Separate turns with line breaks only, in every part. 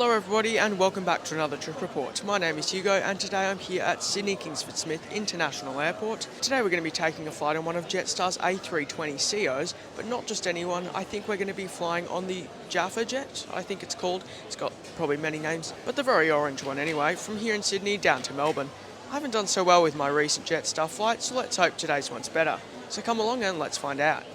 Hello everybody and welcome back to another trip report. My name is Hugo and today I'm here at Sydney Kingsford Smith International Airport. Today we're going to be taking a flight on one of Jetstar's A320ceos, but not just anyone. I think we're going to be flying on the Jaffa jet, I think it's called. It's got probably many names, but the very orange one anyway, from here in Sydney down to Melbourne. I haven't done so well with my recent Jetstar flights, so let's hope today's one's better. So come along and let's find out.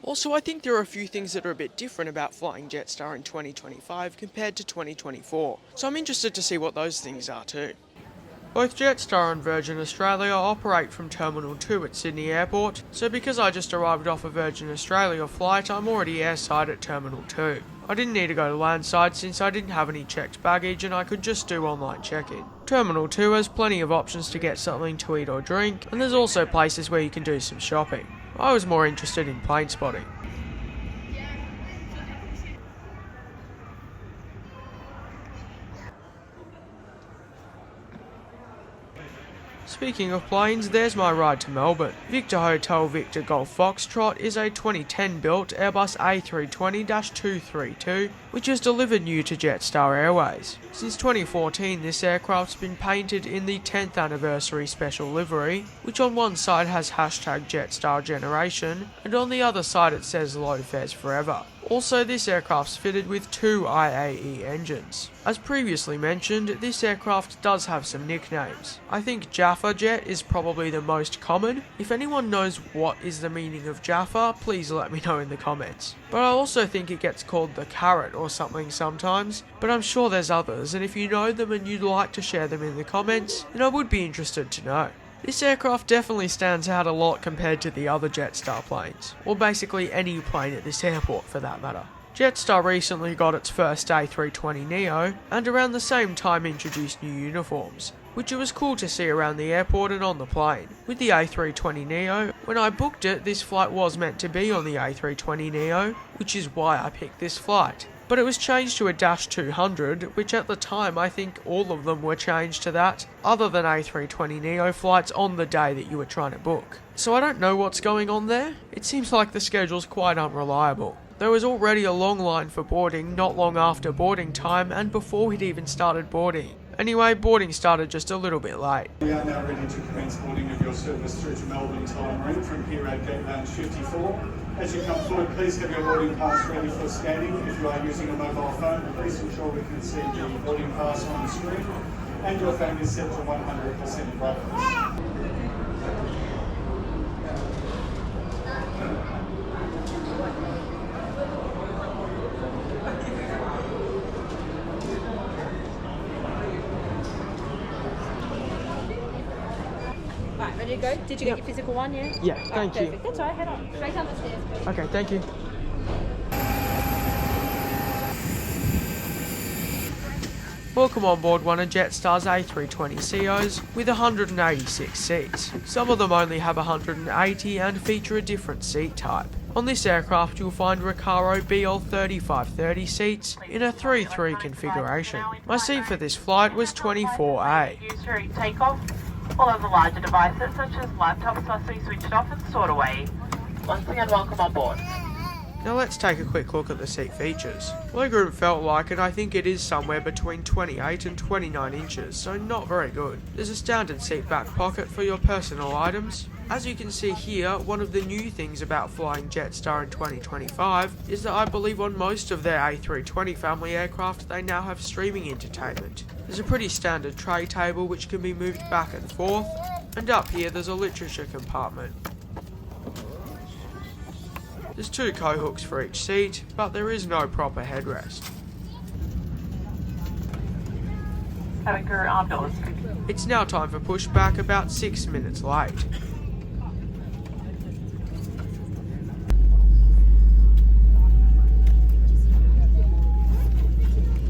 Also, I think there are a few things that are a bit different about flying Jetstar in 2025 compared to 2024, so I'm interested to see what those things are too. Both Jetstar and Virgin Australia operate from Terminal 2 at Sydney Airport, so because I just arrived off a Virgin Australia flight, I'm already airside at Terminal 2. I didn't need to go to landside since I didn't have any checked baggage and I could just do online check-in. Terminal 2 has plenty of options to get something to eat or drink, and there's also places where you can do some shopping. I was more interested in Planespotting. Speaking of planes, there's my ride to Melbourne. Victor Hotel Victor Golf Foxtrot is a 2010 built Airbus A320-232, which is delivered new to Jetstar Airways. Since 2014, this aircraft's been painted in the 10th anniversary special livery, which on one side has hashtag Jetstar Generation, and on the other side it says Low Fares Forever. Also, this aircraft's fitted with 2 IAE engines. As previously mentioned, this aircraft does have some nicknames. I think Jaffa Jet is probably the most common. If anyone knows what is the meaning of Jaffa, please let me know in the comments. But I also think it gets called the Carrot or something sometimes, but I'm sure there's others, and if you know them and you'd like to share them in the comments, then I would be interested to know. This aircraft definitely stands out a lot compared to the other Jetstar planes, or basically any plane at this airport for that matter. Jetstar recently got its first A320neo, and around the same time introduced new uniforms, which it was cool to see around the airport and on the plane. With the A320neo, when I booked it, this flight was meant to be on the A320neo, which is why I picked this flight. But it was changed to a Dash 200, which at the time I think all of them were changed to that, other than A320neo flights on the day that you were trying to book. So I don't know what's going on there. It seems like the schedule's quite unreliable. There was already a long line for boarding not long after boarding time and before we'd even started boarding. Anyway, boarding started just a little bit late.
We are now ready to commence boarding of your service through to Melbourne Time Room from here at Gate Lounge 54. As you come forward, please have your boarding pass ready for scanning. If you are using a mobile phone, please ensure we can see the boarding pass on the screen and your phone is set to 100% brightness.
Right, ready to go? Did you get your physical one, yeah?
Yeah, thank you.
Perfect. That's all right, head on. Straight down the stairs.
Okay, thank you. Welcome on board one of Jetstar's A320ceos with 186 seats. Some of them only have 180 and feature a different seat type. On this aircraft you'll find Recaro BL3530 seats in a 3-3 configuration. My seat for this flight was 24A.
Used during takeoff. All of the larger devices such as laptops must be switched off and stored away. Once again, welcome on board.
Now let's take a quick look at the seat features. Legroom felt like it. I think it is somewhere between 28 and 29 inches, so not very good. There's a standard seat back pocket for your personal items. As you can see here, one of the new things about flying Jetstar in 2025 is that I believe on most of their A320 family aircraft they now have streaming entertainment. There's a pretty standard tray table which can be moved back and forth, and up here there's a literature compartment. There's 2 co-hooks for each seat, but there is no proper headrest.
Having crew armed doors.
It's now time for pushback, about 6 minutes late.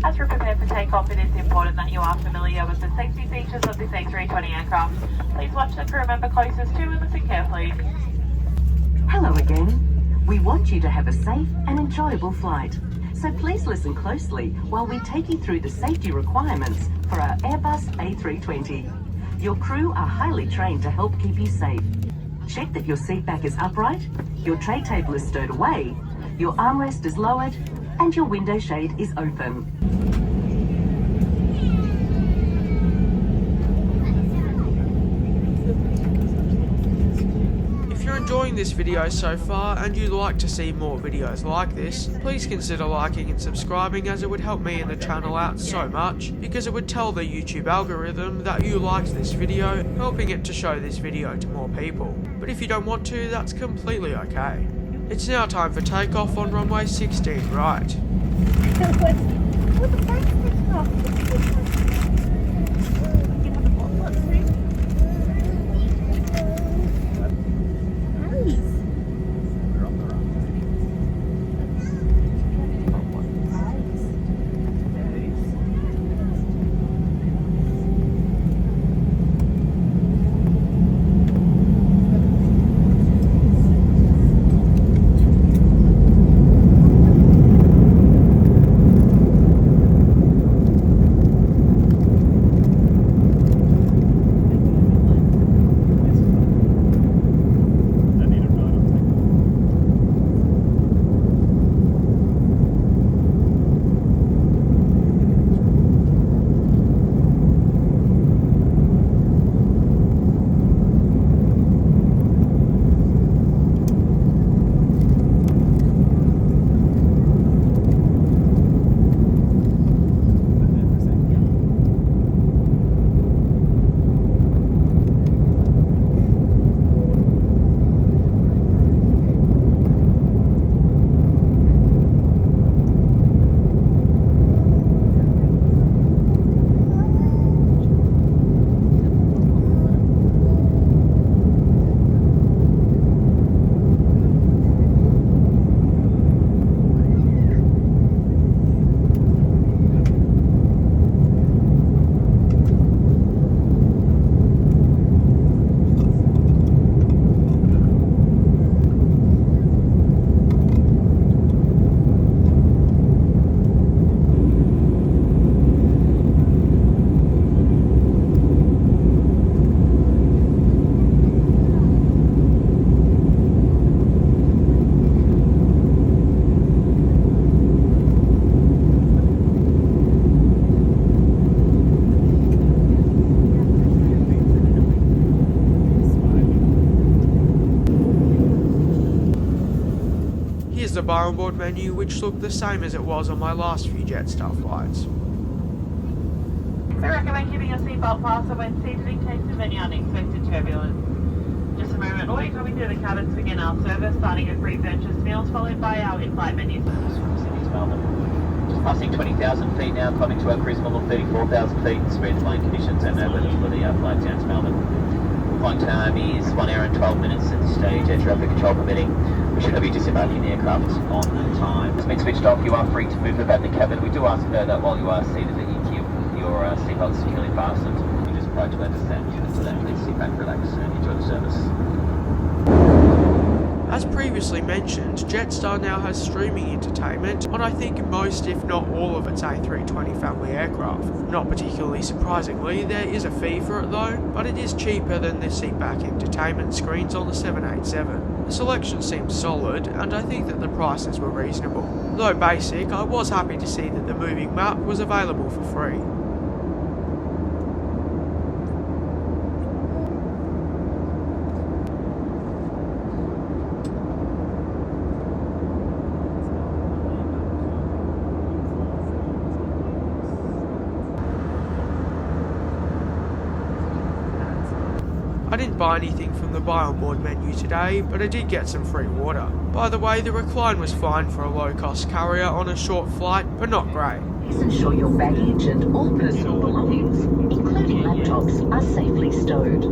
As we prepare for takeoff, it is important that you are familiar with the safety features of this A320 aircraft. Please watch the crew member closest to and listen carefully.
Hello again. We want you to have a safe and enjoyable flight. So please listen closely while we take you through the safety requirements for our Airbus A320. Your crew are highly trained to help keep you safe. Check that your seat back is upright, your tray table is stowed away, your armrest is lowered, and your window shade is open.
this video so far and you'd like to see more videos like this, please consider liking and subscribing, as it would help me and the channel out so much, because it would tell the YouTube algorithm that you liked this video, helping it to show this video to more people. But if you don't want to, that's completely okay. It's now time for takeoff on runway 16 right.
What the fuck?
The bar on board menu, which looked the same as it was on my last few Jetstar flights.
So recommend keeping your seatbelt fastened when seated in case of any unexpected turbulence. Just a moment, we'll be coming through the cabins to begin our service, starting at pre-purchase meals, followed by our in-flight menu service from Sydney to Melbourne. Just passing 20,000 feet now, climbing to our cruise level of 34,000 feet, smooth flying conditions and no weather for the flight down to Melbourne. Flight time is 1 hour and 12 minutes at this stage, air traffic control permitting. We should have you disembarking the aircraft on time. It's been switched off, you are free to move about the cabin. We do ask that while you are seated that you keep your seatbelt securely fastened. We just try to understand you, so then please sit back, relax and enjoy the service.
As previously mentioned, Jetstar now has streaming entertainment on I think most if not all of its A320 family aircraft. Not particularly surprisingly, there is a fee for it though, but it is cheaper than the seatback entertainment screens on the 787. The selection seems solid, and I think that the prices were reasonable. Though basic, I was happy to see that the moving map was available for free. I didn't buy anything from the buy on board menu today, but I did get some free water. By the way, the recline was fine for a low-cost carrier on a short flight, but not great.
Please ensure your baggage and all personal belongings, including laptops, are safely stowed.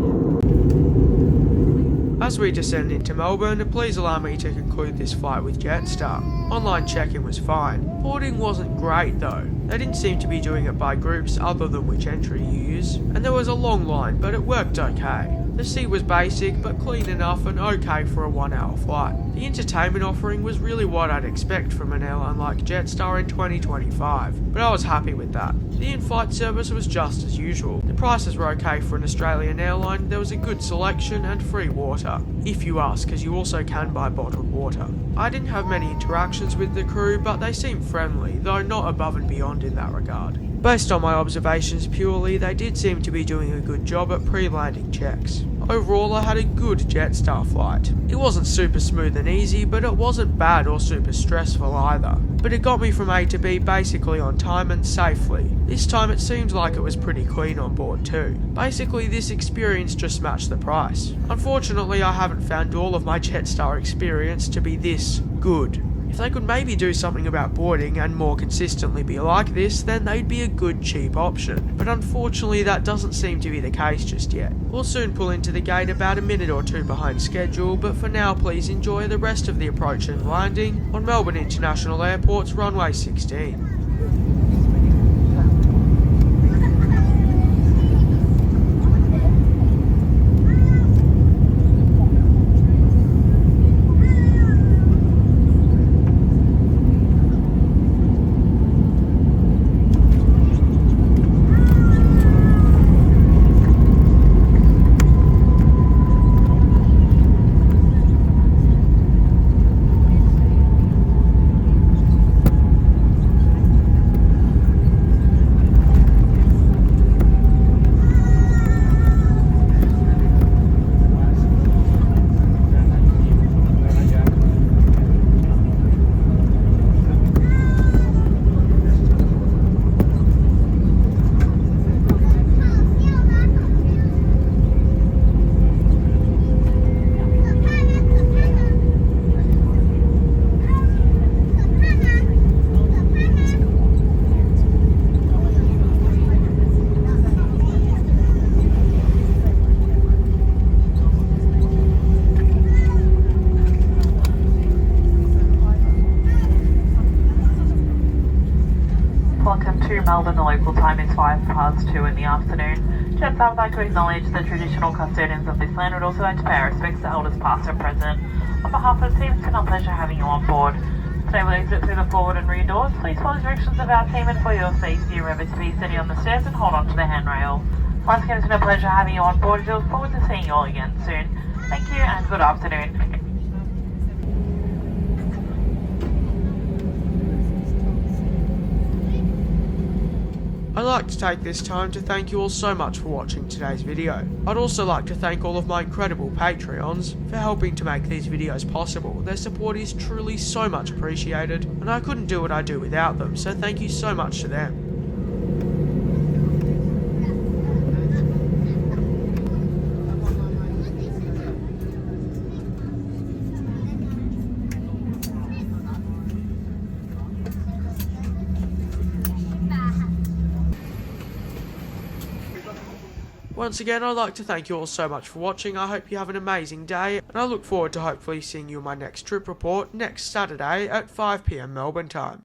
As we descend into Melbourne, please allow me to conclude this flight with Jetstar. Online check-in was fine. Boarding wasn't great though. They didn't seem to be doing it by groups other than which entry you use, and there was a long line, but it worked okay. The seat was basic but clean enough and okay for a 1 hour flight. The entertainment offering was really what I'd expect from an airline like Jetstar in 2025, but I was happy with that. The in-flight service was just as usual. The prices were okay for an Australian airline, there was a good selection and free water. If you ask, as you also can buy bottled water. I didn't have many interactions with the crew, but they seemed friendly, though not above and beyond in that regard. Based on my observations purely, they did seem to be doing a good job at pre-landing checks. Overall, I had a good Jetstar flight. It wasn't super smooth and easy, but it wasn't bad or super stressful either. But it got me from A to B basically on time and safely. This time it seemed like it was pretty clean on board too. Basically, this experience just matched the price. Unfortunately, I haven't found all of my Jetstar experience to be this good. If they could maybe do something about boarding and more consistently be like this, then they'd be a good cheap option. But unfortunately that doesn't seem to be the case just yet. We'll soon pull into the gate about a minute or two behind schedule, but for now please enjoy the rest of the approach and landing on Melbourne International Airport's runway 16.
Melbourne, the local time is 2:05 in the afternoon. Jetstar would like to acknowledge the traditional custodians of this land and would also like to pay our respects to elders past and present. On behalf of the team, it's been a pleasure having you on board. Today we'll exit through the forward and rear doors. Please follow directions of our team, and for your safety, remember to be steady on the stairs and hold on to the handrail. Once again, it's been a pleasure having you on board. We look forward to seeing you all again soon. Thank you and good afternoon.
I'd like to take this time to thank you all so much for watching today's video. I'd also like to thank all of my incredible Patreons for helping to make these videos possible. Their support is truly so much appreciated, and I couldn't do what I do without them, so thank you so much to them. Once again, I'd like to thank you all so much for watching. I hope you have an amazing day, and I look forward to hopefully seeing you in my next trip report next Saturday at 5 PM Melbourne time.